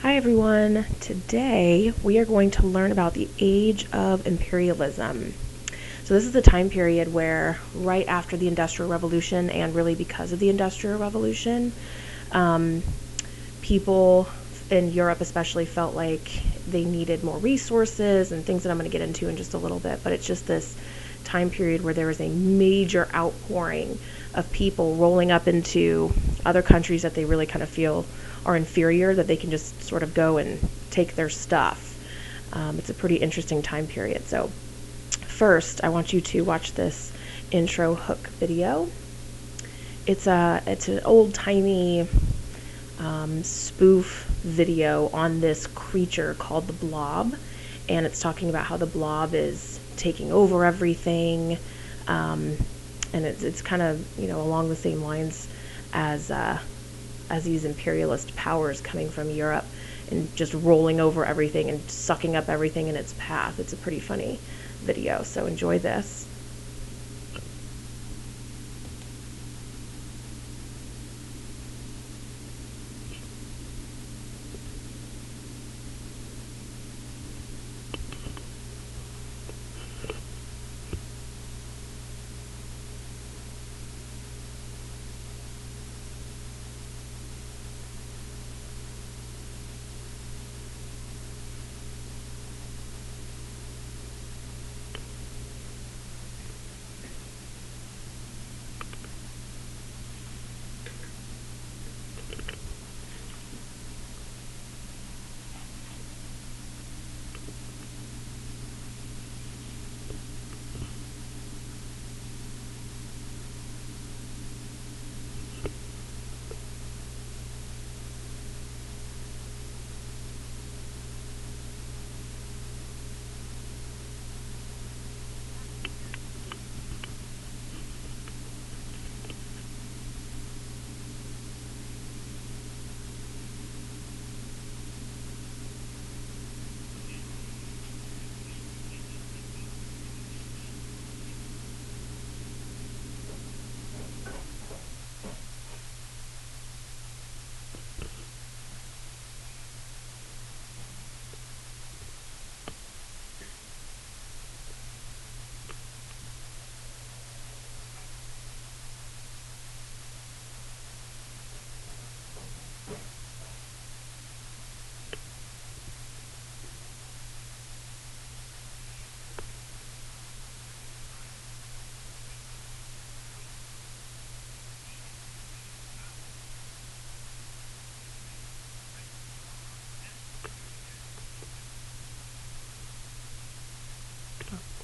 Hi everyone. Today we are going to learn about the age of imperialism. So this is the time period where right after the Industrial Revolution, and really because of the Industrial Revolution, people in Europe especially felt like they needed more resources and things that I'm going to get into in just a little bit, but it's just this time period where there is a major outpouring of people rolling up into other countries that they really kind of feel are inferior, that they can just sort of go and take their stuff. It's a pretty interesting time period. So first, I want you to watch this intro hook video. It's an old-timey spoof video on this creature called the Blob, and it's talking about how the Blob is taking over everything, and it's kind of along the same lines as these imperialist powers coming from Europe and just rolling over everything and sucking up everything in its path. It's a pretty funny video, so enjoy this.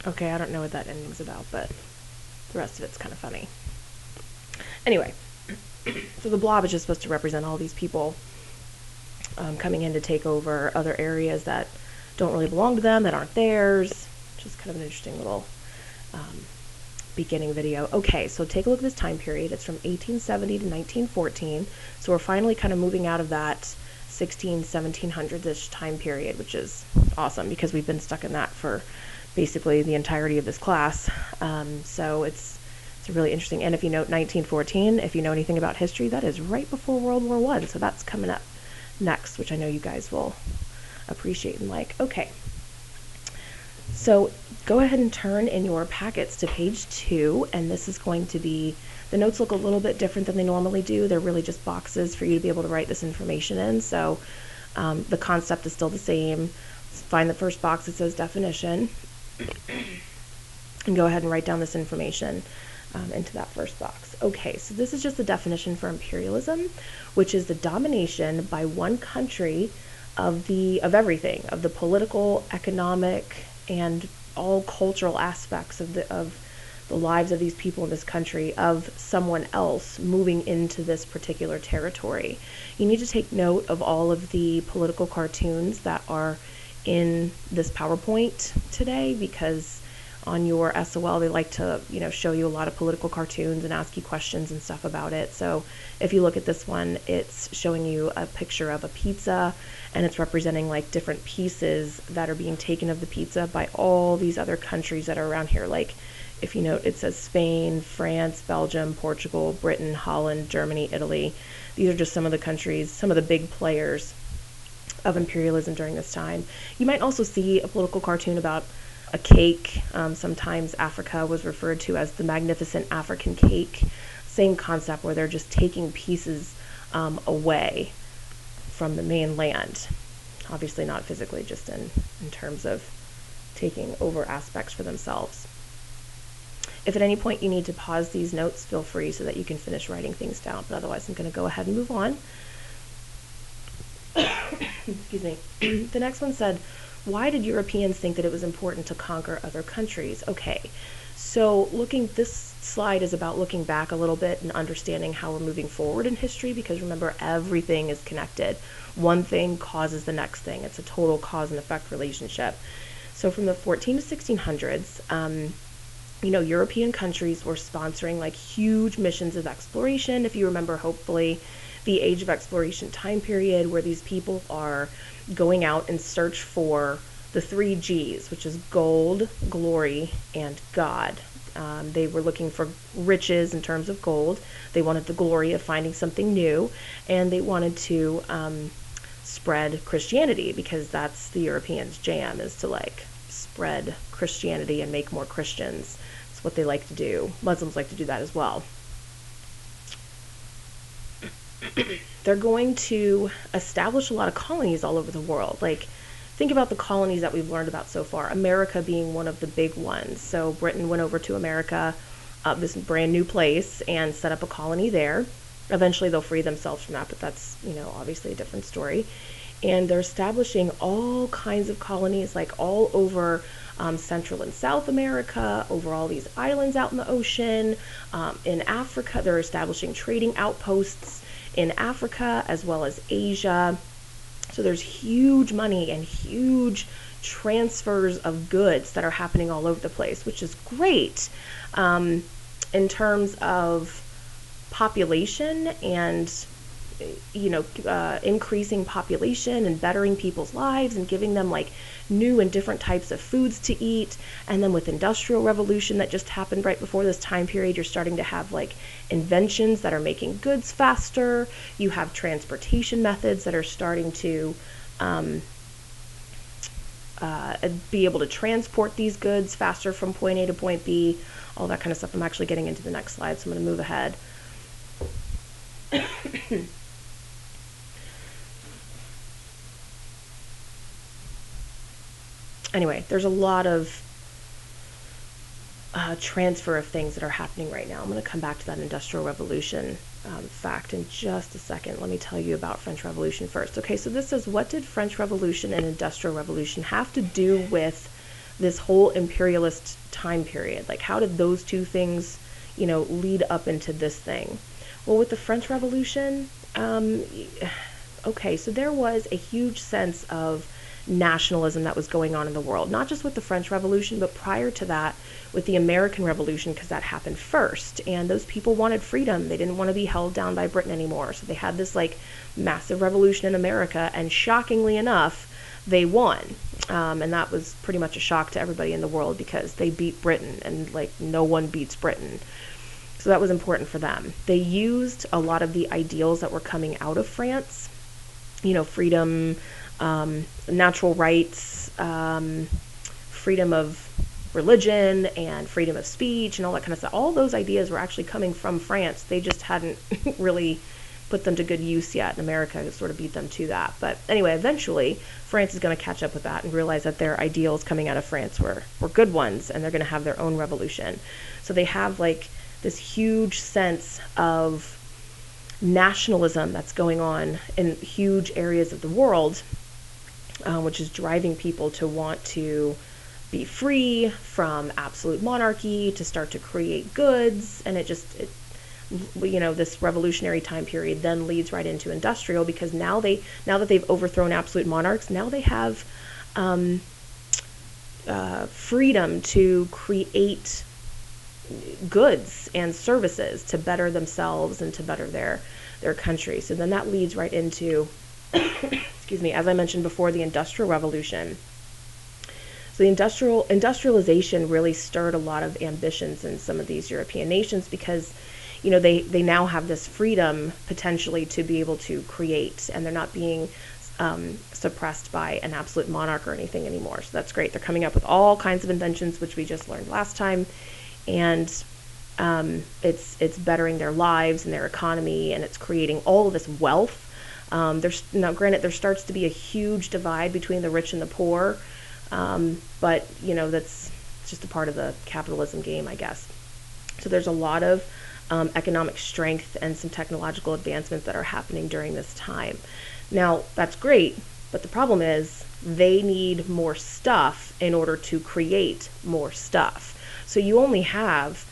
Okay, I don't know what that ending's about, but the rest of it's kind of funny. Anyway, so the Blob is just supposed to represent all these people coming in to take over other areas that don't really belong to them, that aren't theirs. Just kind of an interesting little beginning video. Okay, so take a look at this time period. It's from 1870 to 1914. So we're finally kind of moving out of that 1700s-ish time period, which is awesome because we've been stuck in that for basically the entirety of this class. So it's really interesting. And if you note 1914, if you know anything about history, that is right before World War I. So that's coming up next, which I know you guys will appreciate and like. Okay. So go ahead and turn in your packets to page 2, and this is going to be, the notes look a little bit different than they normally do. They're really just boxes for you to be able to write this information in. So the concept is still the same. Find the first box that says definition, and go ahead and write down this information into that first box. Okay, so this is just the definition for imperialism, which is the domination by one country of everything, of the political, economic, and all cultural aspects of the lives of these people in this country, of someone else moving into this particular territory. You need to take note of all of the political cartoons that are in this PowerPoint today, because on your SOL they like to show you a lot of political cartoons and ask you questions and stuff about it. So if you look at this one, it's showing you a picture of a pizza, and it's representing like different pieces that are being taken of the pizza by all these other countries that are around here. Like if you note, it says Spain, France, Belgium, Portugal, Britain, Holland, Germany, Italy. These are just some of the countries, some of the big players of imperialism during this time. You might also see a political cartoon about a cake. Sometimes Africa was referred to as the magnificent African cake. Same concept where they're just taking pieces away from the mainland. Obviously not physically, just in terms of taking over aspects for themselves. If at any point you need to pause these notes, feel free so that you can finish writing things down. But otherwise, I'm going to go ahead and move on. Excuse me. The next one said, why did Europeans think that it was important to conquer other countries? Okay, so this slide is about looking back a little bit and understanding how we're moving forward in history, because remember, everything is connected. One thing causes the next thing. It's a total cause and effect relationship. So from the 14 to 1600s, European countries were sponsoring like huge missions of exploration. If you remember, hopefully, the Age of Exploration time period, where these people are going out in search for the 3 G's, which is gold, glory, and God. They were looking for riches in terms of gold. They wanted the glory of finding something new, and they wanted to spread Christianity, because that's the Europeans' jam, is to like spread Christianity and make more Christians. It's what they like to do. Muslims like to do that as well. They're going to establish a lot of colonies all over the world. Like, think about the colonies that we've learned about so far, America being one of the big ones. So Britain went over to America, this brand new place, and set up a colony there. Eventually they'll free themselves from that, but that's, obviously a different story. And they're establishing all kinds of colonies, like all over Central and South America, over all these islands out in the ocean. In Africa, they're establishing trading outposts in Africa as well as Asia. So there's huge money and huge transfers of goods that are happening all over the place, which is great in terms of population and increasing population and bettering people's lives and giving them like new and different types of foods to eat. And then with industrial revolution that just happened right before this time period, you're starting to have like inventions that are making goods faster. You have transportation methods that are starting to be able to transport these goods faster from point A to point B, all that kind of stuff. I'm actually getting into the next slide, so I'm going to move ahead. Anyway, there's a lot of transfer of things that are happening right now. I'm going to come back to that Industrial Revolution fact in just a second. Let me tell you about French Revolution first. Okay, so this says, what did French Revolution and Industrial Revolution have to do with this whole imperialist time period? Like, how did those two things, lead up into this thing? Well, with the French Revolution, okay, so there was a huge sense of nationalism that was going on in the world, not just with the French Revolution, but prior to that with the American Revolution, because that happened first. And those people wanted freedom. They didn't want to be held down by Britain anymore. So they had this like massive revolution in America, and shockingly enough, they won. And that was pretty much a shock to everybody in the world, because they beat Britain, and like no one beats Britain. So that was important for them. They used a lot of the ideals that were coming out of France, freedom, natural rights, freedom of religion, and freedom of speech, and all that kind of stuff. All those ideas were actually coming from France. They just hadn't really put them to good use yet, and America sort of beat them to that. But anyway, eventually, France is going to catch up with that and realize that their ideals coming out of France were good ones, and they're going to have their own revolution. So they have like this huge sense of nationalism that's going on in huge areas of the world, which is driving people to want to be free from absolute monarchy, to start to create goods. And this revolutionary time period then leads right into industrial, because now that they've overthrown absolute monarchs, now they have freedom to create goods and services to better themselves and to better their country. So then that leads right into excuse me, as I mentioned before, the Industrial Revolution. So the industrialization really stirred a lot of ambitions in some of these European nations, because they now have this freedom potentially to be able to create, and they're not being suppressed by an absolute monarch or anything anymore. So that's great. They're coming up with all kinds of inventions, which we just learned last time, and it's bettering their lives and their economy, and it's creating all of this wealth. There's now, granted, there starts to be a huge divide between the rich and the poor, but that's just a part of the capitalism game, I guess. So there's a lot of economic strength and some technological advancements that are happening during this time. Now, that's great, but the problem is they need more stuff in order to create more stuff. So you only have,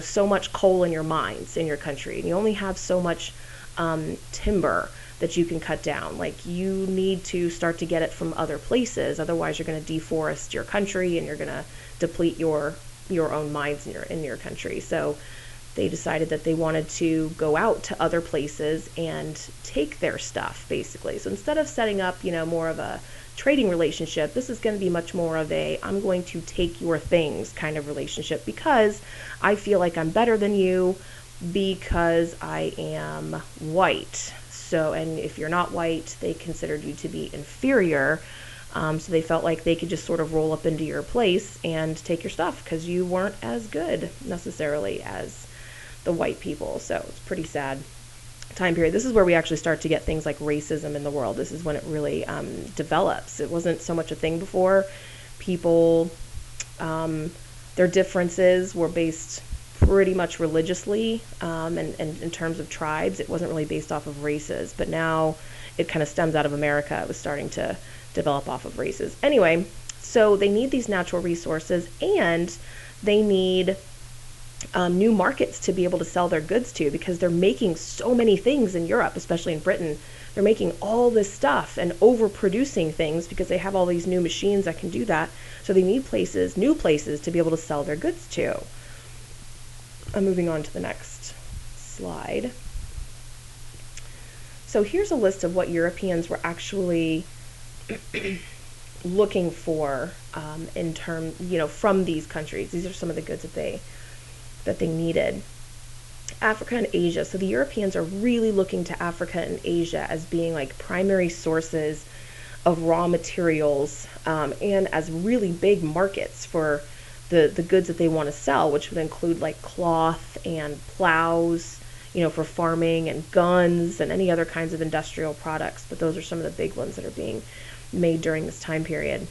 so much coal in your mines in your country, and you only have so much timber that you can cut down. Like, you need to start to get it from other places, otherwise you're going to deforest your country and you're going to deplete your own mines in your country. So they decided that they wanted to go out to other places and take their stuff, basically. So instead of setting up, more of a trading relationship, this is going to be much more of a I'm going to take your things kind of relationship, because I feel like I'm better than you because I am white. So, and if you're not white, they considered you to be inferior. So they felt like they could just sort of roll up into your place and take your stuff because you weren't as good necessarily as the white people. So it's pretty sad time period. This is where we actually start to get things like racism in the world. This is when it really develops. It wasn't so much a thing before. People, their differences were based pretty much religiously, and in terms of tribes, it wasn't really based off of races. But now it kind of stems out of America. It was starting to develop off of races. Anyway, so they need these natural resources, and they need new markets to be able to sell their goods to, because they're making so many things in Europe, especially in Britain. They're making all this stuff and overproducing things because they have all these new machines that can do that. So they need new places to be able to sell their goods to. I'm moving on to the next slide. So here's a list of what Europeans were actually looking for in terms, from these countries. These are some of the goods that they needed. Africa and Asia. So the Europeans are really looking to Africa and Asia as being like primary sources of raw materials, and as really big markets for the goods that they want to sell, which would include like cloth and plows, for farming, and guns and any other kinds of industrial products. But those are some of the big ones that are being made during this time period.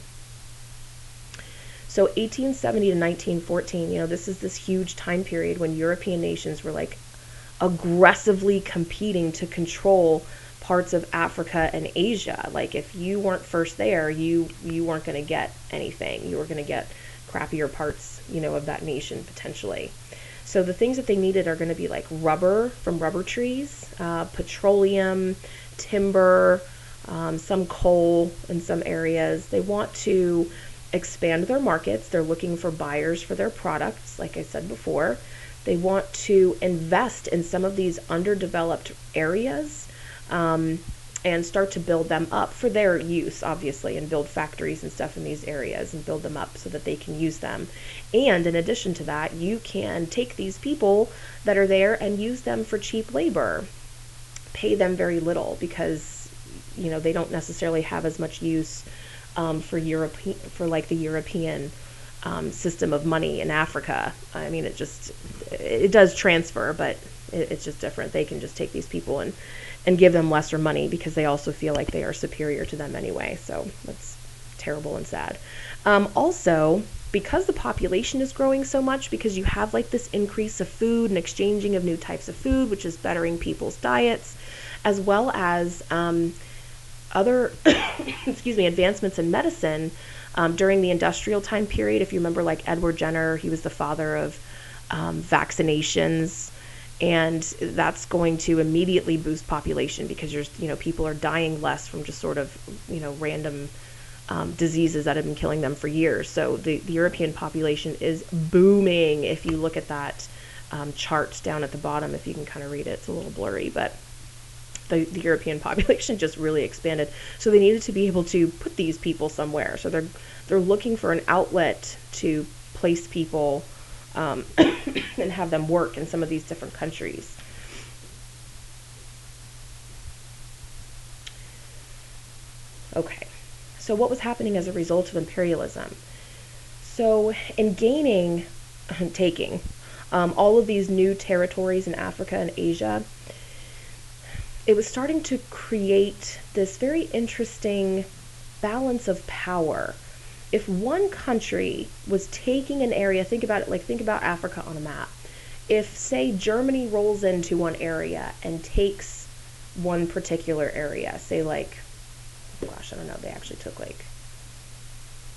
So 1870 to 1914, this is this huge time period when European nations were like aggressively competing to control parts of Africa and Asia. Like, if you weren't first there, you weren't going to get anything. You were going to get crappier parts, of that nation potentially. So the things that they needed are going to be like rubber from rubber trees, petroleum, timber, some coal in some areas. They want to expand their markets. They're looking for buyers for their products, like I said before. They want to invest in some of these underdeveloped areas, and start to build them up for their use, obviously, and build factories and stuff in these areas and build them up so that they can use them. And in addition to that, you can take these people that are there and use them for cheap labor, pay them very little, because they don't necessarily have as much use for the European system of money in Africa. I mean, it does transfer, but it's just different. They can just take these people and give them lesser money because they also feel like they are superior to them anyway. So that's terrible and sad. Also, because the population is growing so much, because you have like this increase of food and exchanging of new types of food, which is bettering people's diets, as well as other advancements in medicine during the industrial time period. If you remember, like Edward Jenner, he was the father of vaccinations, and that's going to immediately boost population because people are dying less from just sort of random diseases that have been killing them for years. So the European population is booming. If you look at that chart down at the bottom, if you can kind of read it, it's a little blurry, but the European population just really expanded. So they needed to be able to put these people somewhere. So they're looking for an outlet to place people and have them work in some of these different countries. Okay, so what was happening as a result of imperialism? So, in gaining, taking all of these new territories in Africa and Asia, it was starting to create this very interesting balance of power. If one country was taking an area, think about it like think about Africa on a map. If, say, Germany rolls into one area and takes one particular area, say, like, oh gosh, I don't know, they actually took, like,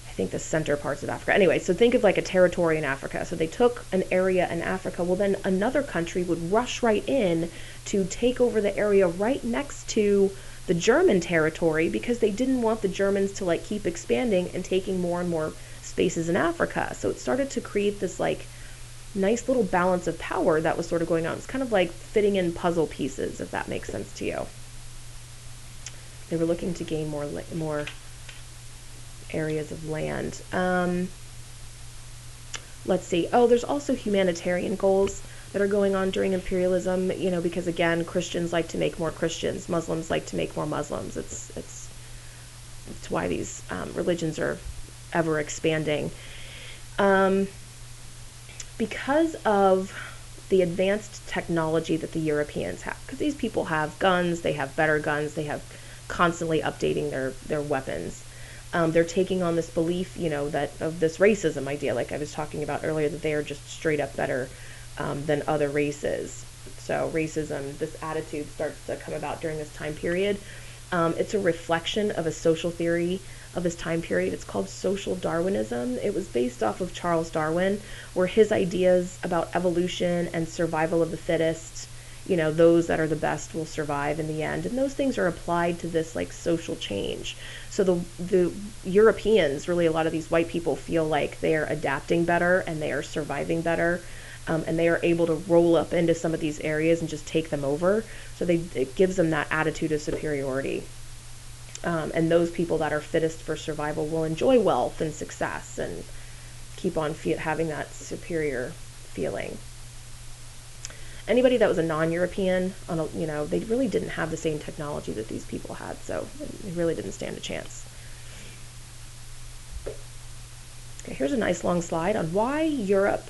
I think the center parts of Africa. Anyway, so think of like a territory in Africa. So they took an area in Africa. Well, then another country would rush right in to take over the area right next to the German territory because they didn't want the Germans to like keep expanding and taking more and more spaces in Africa. So it started to create this like nice little balance of power that was sort of going on. It's kind of like fitting in puzzle pieces, if that makes sense to you. They were looking to gain more areas of land. Let's see. Oh, there's also humanitarian goals that are going on during imperialism. Because again, Christians like to make more Christians, Muslims like to make more Muslims. It's why these religions are ever expanding. Because of the advanced technology that the Europeans have, because these people have guns, they have better guns, they have constantly updating their weapons. They're taking on this belief, that of this racism idea, like I was talking about earlier, that they are just straight up better than other races. So racism, this attitude starts to come about during this time period. It's a reflection of a social theory of this time period. It's called social Darwinism. It was based off of Charles Darwin, where his ideas about evolution and survival of the fittest, those that are the best will survive in the end. And those things are applied to this like social change. So the Europeans, really a lot of these white people feel like they are adapting better and they are surviving better. And they are able to roll up into some of these areas and just take them over. So it gives them that attitude of superiority. And those people that are fittest for survival will enjoy wealth and success and keep on having that superior feeling. Anybody that was a non-European, they really didn't have the same technology that these people had, so they really didn't stand a chance. Okay, here's a nice long slide on why Europe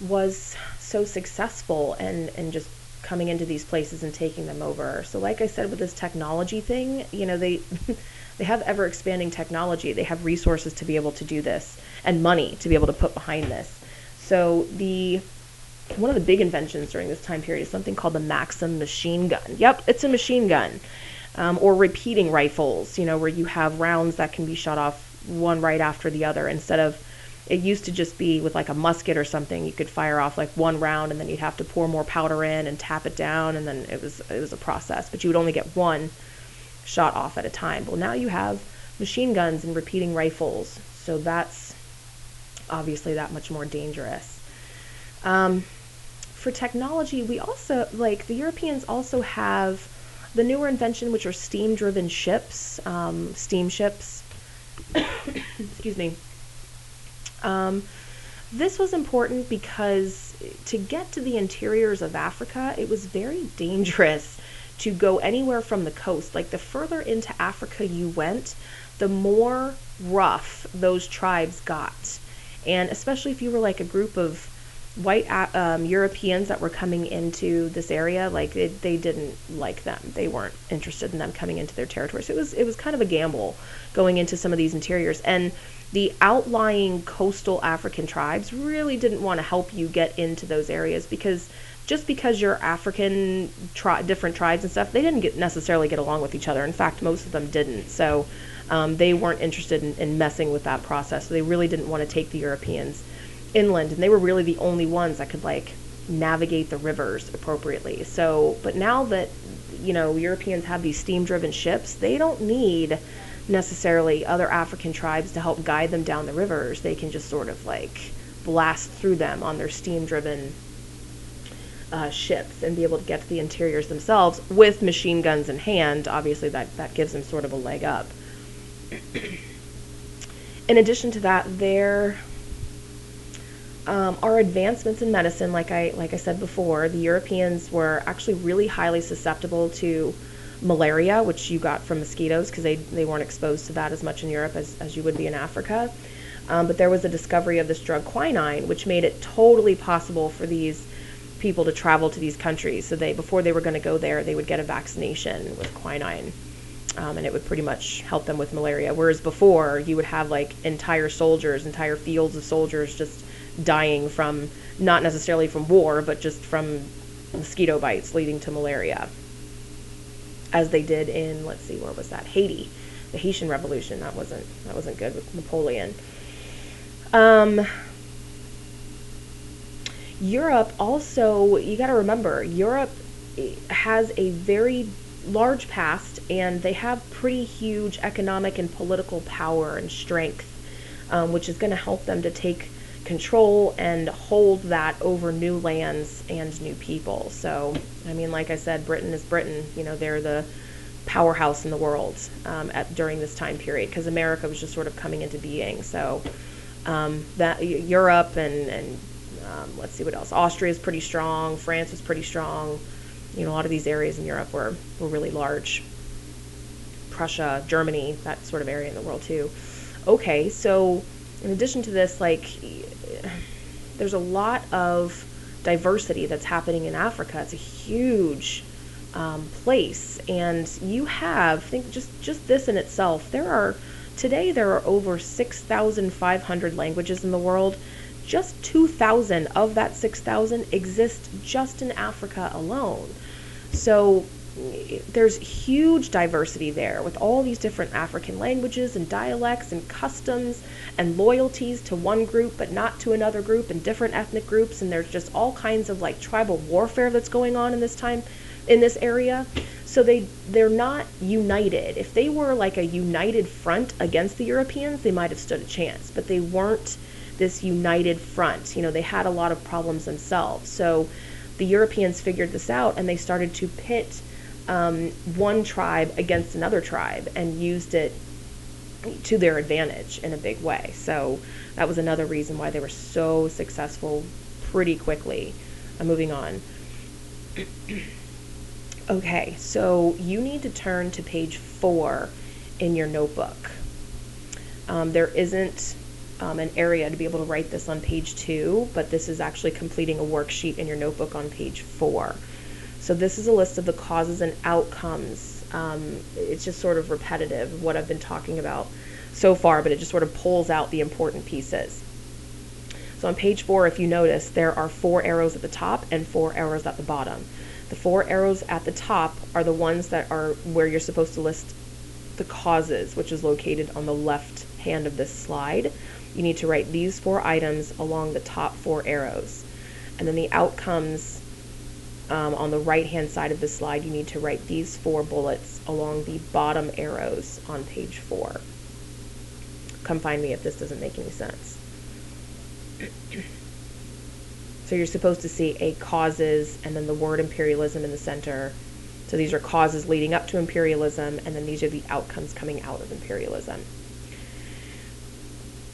was so successful and just coming into these places and taking them over. So like I said, with this technology thing, they they have ever expanding technology. They have resources to be able to do this and money to be able to put behind this. So one of the big inventions during this time period is something called the Maxim machine gun. Yep, it's a machine gun. Or repeating rifles, where you have rounds that can be shot off one right after the other instead of, it used to just be with like a musket or something, you could fire off like one round and then you'd have to pour more powder in and tap it down, and then it was a process, but you would only get one shot off at a time. Well, now you have machine guns and repeating rifles, so that's obviously that much more dangerous. For technology, we also, like the Europeans also have the newer invention, which are steam-driven ships, steamships. Excuse me. This was important because to get to the interiors of Africa, it was very dangerous to go anywhere from the coast. Like the further into Africa you went, the more rough those tribes got. And especially if you were like a group of white Europeans that were coming into this area, like they didn't like them. They weren't interested in them coming into their territory. So it was kind of a gamble going into some of these interiors. And the outlying coastal African tribes really didn't want to help you get into those areas because just because you're African, different tribes and stuff, they didn't necessarily get along with each other. In fact, most of them didn't. So they weren't interested in messing with that process. So they really didn't want to take the Europeans inland, and they were really the only ones that could like navigate the rivers appropriately. So, but now that Europeans have these steam-driven ships, they don't need necessarily other African tribes to help guide them down the rivers. They can just sort of like blast through them on their steam-driven ships and be able to get to the interiors themselves with machine guns in hand. Obviously, that gives them sort of a leg up. In addition to that, there are advancements in medicine. Like I said before, the Europeans were actually really highly susceptible to malaria, which you got from mosquitoes because they weren't exposed to that as much in Europe as you would be in Africa. But there was a discovery of this drug quinine, which made it totally possible for these people to travel to these countries. So before they were going to go there, they would get a vaccination with quinine. And it would pretty much help them with malaria. Whereas before, you would have like entire fields of soldiers just dying from, not necessarily from war, but just from mosquito bites leading to malaria. As they did in, let's see, where was that? Haiti. The Haitian Revolution. That wasn't good with Napoleon. Europe also, you got to remember, Europe has a very large past, and they have pretty huge economic and political power and strength, which is going to help them to take control and hold that over new lands and new people. So, I mean, like I said, Britain is Britain. You know, they're the powerhouse in the world during this time period, because America was just sort of coming into being. So that Europe and let's see what else. Austria is pretty strong. France was pretty strong. You know, a lot of these areas in Europe were really large. Prussia, Germany, that sort of area in the world too. Okay, so in addition to this, like, there's a lot of diversity that's happening in Africa. It's a huge place, and you have, think just this in itself, today there are over 6,500 languages in the world. Just 2,000 of that 6,000 exist just in Africa alone. So there's huge diversity there with all these different African languages and dialects and customs and loyalties to one group but not to another group, and different ethnic groups, and there's just all kinds of like tribal warfare that's going on in this area. So they're not united. If they were like a united front against the Europeans, they might have stood a chance, but they weren't this united front. You know, they had a lot of problems themselves. So the Europeans figured this out, and they started to pit one tribe against another tribe and used it to their advantage in a big way. So that was another reason why they were so successful pretty quickly. Moving on. Okay, so you need to turn to page 4 in your notebook. There isn't an area to be able to write this on page 2, but this is actually completing a worksheet in your notebook on page 4. So this is a list of the causes and outcomes. It's just sort of repetitive of what I've been talking about so far, but it just sort of pulls out the important pieces. So on page 4, if you notice, there are 4 arrows at the top and 4 arrows at the bottom. The 4 arrows at the top are the ones that are where you're supposed to list the causes, which is located on the left hand of this slide. You need to write these 4 items along the top 4 arrows. And then the outcomes on the right-hand side of the slide, you need to write these 4 bullets along the bottom arrows on page 4. Come find me if this doesn't make any sense. So you're supposed to see a causes and then the word imperialism in the center. So these are causes leading up to imperialism, and then these are the outcomes coming out of imperialism.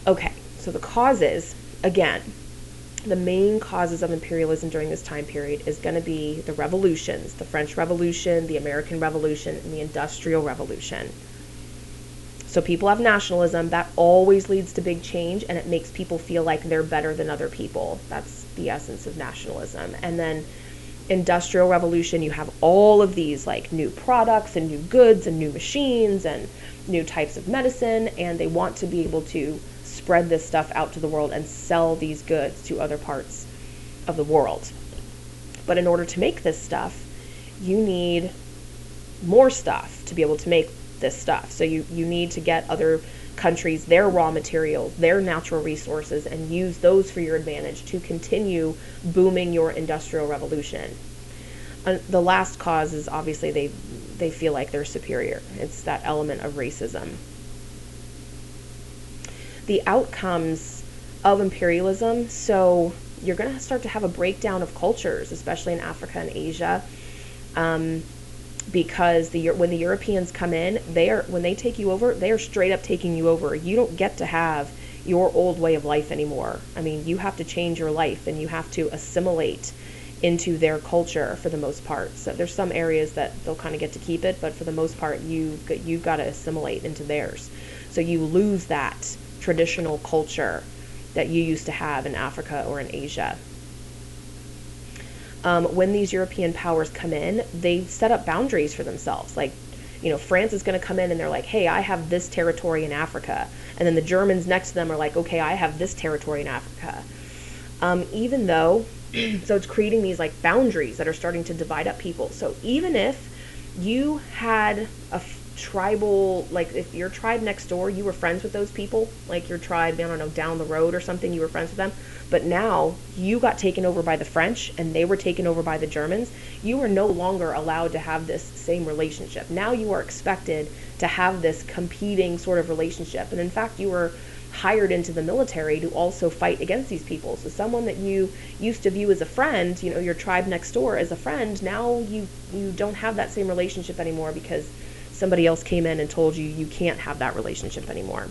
Okay, so the causes, again, the main causes of imperialism during this time period is going to be the revolutions, the French Revolution, the American Revolution, and the Industrial Revolution. So people have nationalism. That always leads to big change, and it makes people feel like they're better than other people. That's the essence of nationalism. And then Industrial Revolution, you have all of these like new products and new goods and new machines and new types of medicine, and they want to be able to spread this stuff out to the world and sell these goods to other parts of the world. But in order to make this stuff, you need more stuff to be able to make this stuff. So you need to get other countries their raw materials, their natural resources, and use those for your advantage to continue booming your industrial revolution. The last cause is obviously they feel like they're superior. It's that element of racism. The outcomes of imperialism, so you're going to start to have a breakdown of cultures, especially in Africa and Asia, because when the Europeans come in, when they take you over, they are straight up taking you over. You don't get to have your old way of life anymore. I mean, you have to change your life, and you have to assimilate into their culture for the most part. So there's some areas that they'll kind of get to keep it, but for the most part, you've got to assimilate into theirs. So you lose that traditional culture that you used to have in Africa or in Asia. When these European powers come in, they set up boundaries for themselves. Like, France is going to come in and they're like, hey, I have this territory in Africa. And then the Germans next to them are like, okay, I have this territory in Africa. Even though, so it's creating these like boundaries that are starting to divide up people. So even if you had a tribal, like if your tribe next door, you were friends with those people, like your tribe, I don't know, down the road or something, you were friends with them, but now you got taken over by the French and they were taken over by the Germans, you are no longer allowed to have this same relationship. Now you are expected to have this competing sort of relationship. And in fact, you were hired into the military to also fight against these people. So someone that you used to view as a friend, your tribe next door as a friend, now you don't have that same relationship anymore because somebody else came in and told you can't have that relationship anymore.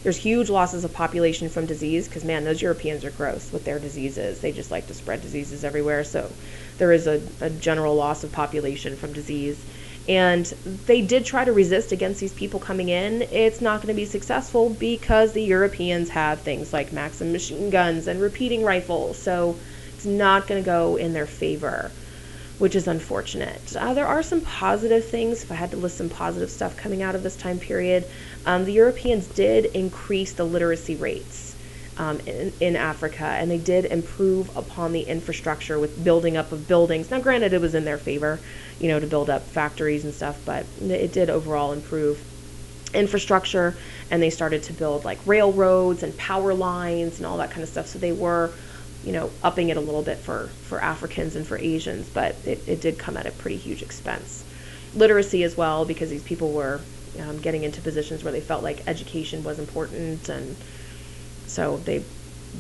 There's huge losses of population from disease because, man, those Europeans are gross with their diseases. They just like to spread diseases everywhere. So there is a general loss of population from disease. And they did try to resist against these people coming in. It's not going to be successful because the Europeans have things like Maxim machine guns and repeating rifles. So it's not going to go in their favor, which is unfortunate. There are some positive things, if I had to list some positive stuff coming out of this time period. The Europeans did increase the literacy rates in Africa, and they did improve upon the infrastructure with building up of buildings. Now, granted, it was in their favor, to build up factories and stuff, but it did overall improve infrastructure, and they started to build like railroads and power lines and all that kind of stuff. So they were upping it a little bit for Africans and for Asians, but it did come at a pretty huge expense. Literacy as well, because these people were getting into positions where they felt like education was important, and so they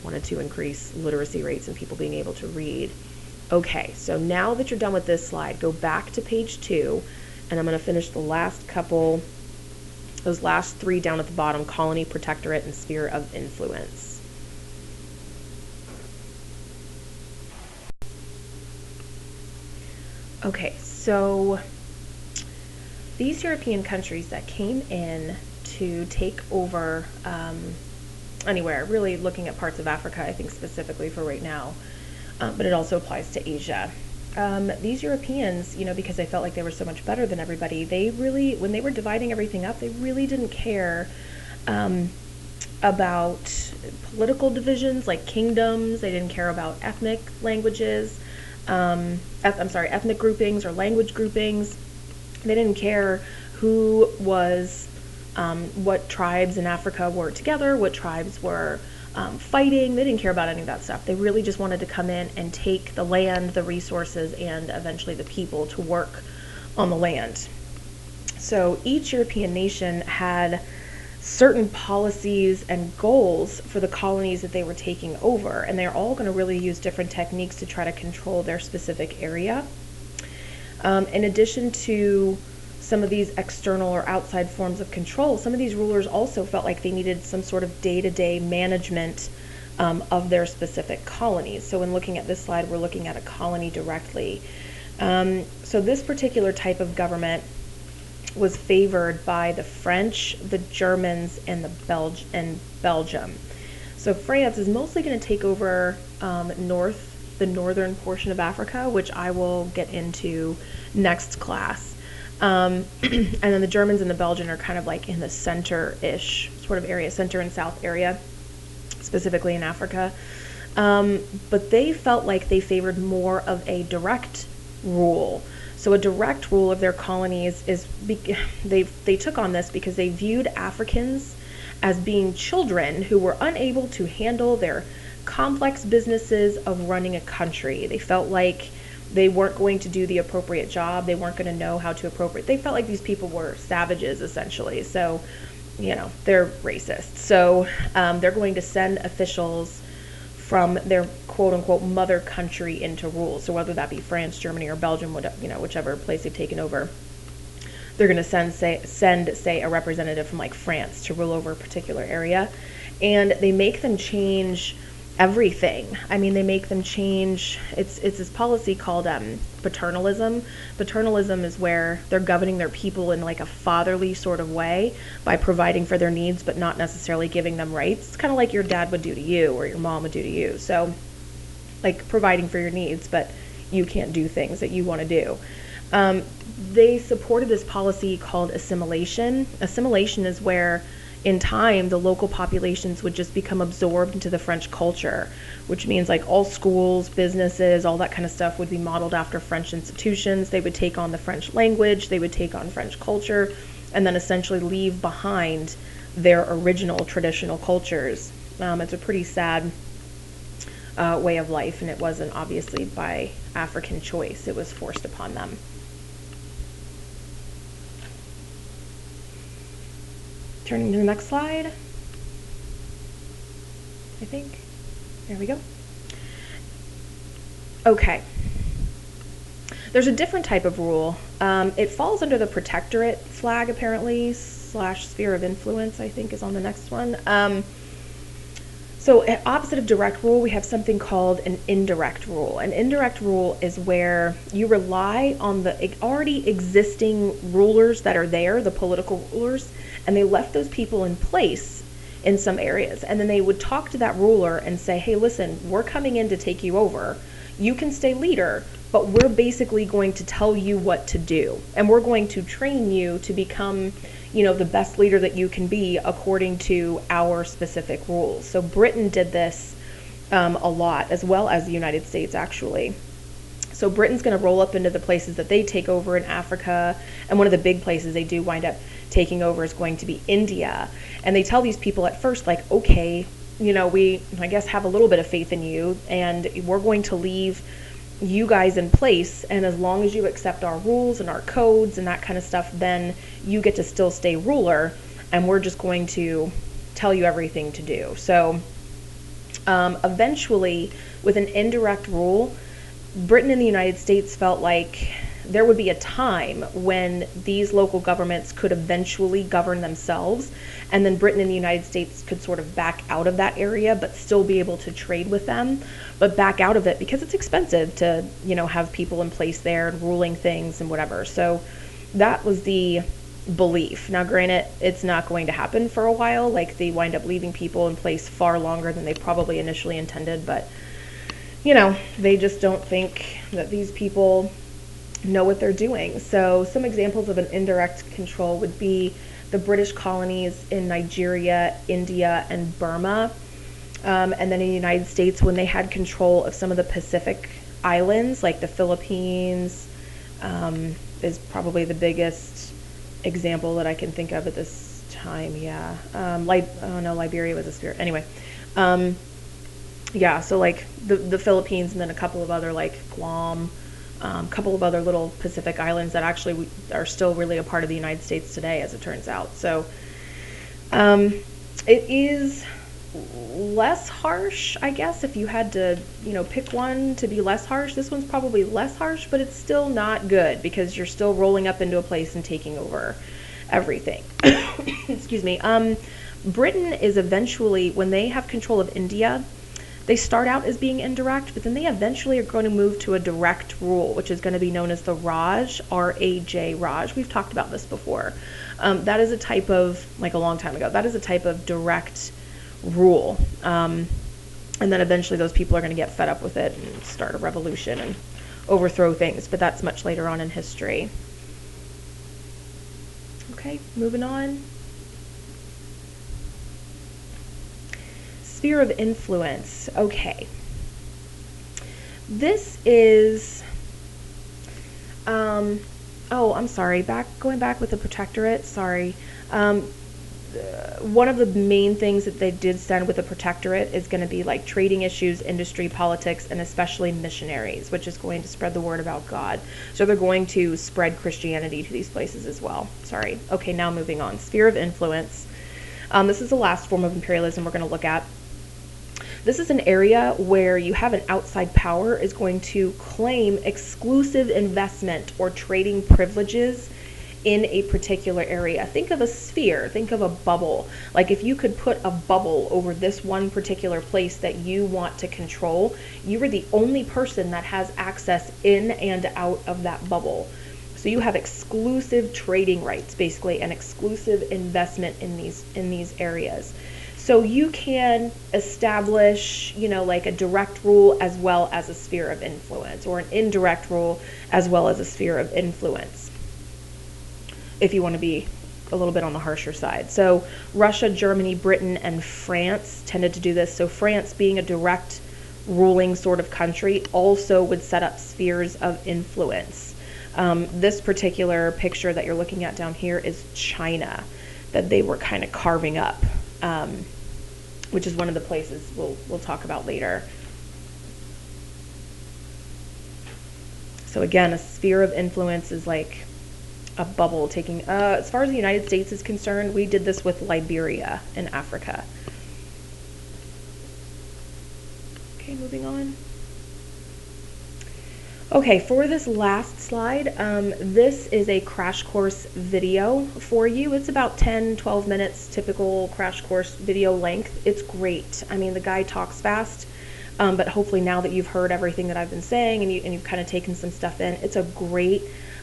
wanted to increase literacy rates and people being able to read. Okay, so now that you're done with this slide, go back to page 2, and I'm going to finish the last couple, those last 3 down at the bottom: colony, protectorate, and sphere of influence. Okay, so these European countries that came in to take over anywhere, really looking at parts of Africa, I think specifically for right now, but it also applies to Asia. These Europeans, because they felt like they were so much better than everybody, they really, when they were dividing everything up, they really didn't care about political divisions like kingdoms. They didn't care about ethnic groupings or language groupings. They didn't care who was, what tribes in Africa were together, what tribes were fighting. They didn't care about any of that stuff. They really just wanted to come in and take the land, the resources, and eventually the people to work on the land. So each European nation had certain policies and goals for the colonies that they were taking over, and they're all going to really use different techniques to try to control their specific area. In addition to some of these external or outside forms of control, some of these rulers also felt like they needed some sort of day-to-day management of their specific colonies. So when looking at this slide, we're looking at a colony directly. So this particular type of government was favored by the French, the Germans, and Belgium. So France is mostly going to take over the northern portion of Africa, which I will get into next class. And then the Germans and the Belgian are kind of like in the center-ish sort of area, center and south area, specifically in Africa. But they felt like they favored more of a direct rule. So a direct rule of their colonies is, they took on this because they viewed Africans as being children who were unable to handle their complex businesses of running a country. They felt like they weren't going to do the appropriate job. They weren't going to know how to they felt like these people were savages, essentially. So, they're racist. So they're going to send officials from their quote-unquote mother country into rule. So whether that be France, Germany, or Belgium, whichever place they've taken over, they're going to send, say, a representative from like France to rule over a particular area. And they make them change everything. I mean, they make them change. It's this policy called paternalism. Paternalism is where they're governing their people in like a fatherly sort of way by providing for their needs, but not necessarily giving them rights. It's kind of like your dad would do to you or your mom would do to you. So, like providing for your needs, but you can't do things that you want to do. They supported this policy called assimilation. Assimilation is where in time the local populations would just become absorbed into the French culture, which means like all schools, businesses, all that kind of stuff would be modeled after French institutions. They would take on the French language, they would take on French culture, and then essentially leave behind their original traditional cultures. It's a pretty sad way of life, and it wasn't obviously by African choice. It was forced upon them. Turning to the next slide, I think. There we go. Okay. There's a different type of rule. It falls under the protectorate flag, apparently, / sphere of influence, I think is on the next one. So opposite of direct rule, we have something called an indirect rule. An indirect rule is where you rely on the already existing rulers that are there, the political rulers, and they left those people in place in some areas. And then they would talk to that ruler and say, hey, listen, we're coming in to take you over. You can stay leader, but we're basically going to tell you what to do. And we're going to train you to become, the best leader that you can be according to our specific rules. So Britain did this a lot, as well as the United States, actually. So Britain's going to roll up into the places that they take over in Africa, and one of the big places they do wind up taking over is going to be India. And they tell these people at first, like, okay, we, I guess, have a little bit of faith in you, and we're going to leave you guys in place, and as long as you accept our rules and our codes and that kind of stuff, then you get to still stay ruler, and we're just going to tell you everything to do. So eventually, with an indirect rule, Britain and the United States felt like there would be a time when these local governments could eventually govern themselves, and then Britain and the United States could sort of back out of that area but still be able to trade with them, but back out of it because it's expensive to, have people in place there and ruling things and whatever. So that was the belief. Now, granted, it's not going to happen for a while. Like, they wind up leaving people in place far longer than they probably initially intended, but they just don't think that these people know what they're doing. So some examples of an indirect control would be the British colonies in Nigeria, India, and Burma. And then in the United States, when they had control of some of the Pacific islands, like the Philippines, is probably the biggest example that I can think of at this time. Yeah. Liberia was a sphere. Anyway. Yeah, so like the Philippines, and then a couple of other, like Guam, a couple of other little Pacific islands that actually are still really a part of the United States today, as it turns out. So it is less harsh, I guess, if you had to, pick one to be less harsh. This one's probably less harsh, but it's still not good because you're still rolling up into a place and taking over everything. Excuse me. Britain is eventually, when they have control of India, they start out as being indirect, but then they eventually are going to move to a direct rule, which is going to be known as the Raj, R-A-J, Raj. We've talked about this before. That is a type of, like a long time ago, that is a type of direct rule. And then eventually those people are going to get fed up with it and start a revolution and overthrow things, but that's much later on in history. Okay, moving on. Sphere of influence. Okay. This is, I'm sorry, going back with the protectorate, sorry. One of the main things that they did send with the protectorate is going to be like trading issues, industry, politics, and especially missionaries, which is going to spread the word about God. So they're going to spread Christianity to these places as well. Sorry. Okay, now moving on. Sphere of influence. This is the last form of imperialism we're going to look at. This is an area where you have an outside power is going to claim exclusive investment or trading privileges in a particular area. Think of a sphere, think of a bubble. Like if you could put a bubble over this one particular place that you want to control, you are the only person that has access in and out of that bubble. So you have exclusive trading rights, basically, and exclusive investment in these areas. So you can establish, like a direct rule as well as a sphere of influence, or an indirect rule as well as a sphere of influence, if you want to be a little bit on the harsher side. So Russia, Germany, Britain, and France tended to do this. So France, being a direct ruling sort of country, also would set up spheres of influence. This particular picture that you're looking at down here is China, that they were kind of carving up, which is one of the places we'll talk about later. So again, a sphere of influence is like a bubble taking, as far as the United States is concerned, we did this with Liberia in Africa. Okay, moving on. Okay, for this last slide, this is a crash course video for you. It's about 10-12 minutes, typical crash course video length. It's great. I mean, the guy talks fast, but hopefully now that you've heard everything that I've been saying and you've kind of taken some stuff in, it's a great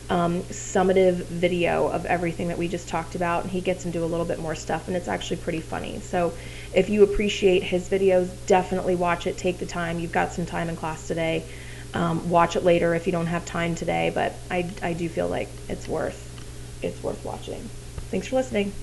summative video of everything that we just talked about, and he gets into a little bit more stuff, and it's actually pretty funny. So if you appreciate his videos, definitely watch it. Take the time. You've got some time in class today. Watch it later if you don't have time today, but I do feel like it's worth watching. Thanks for listening.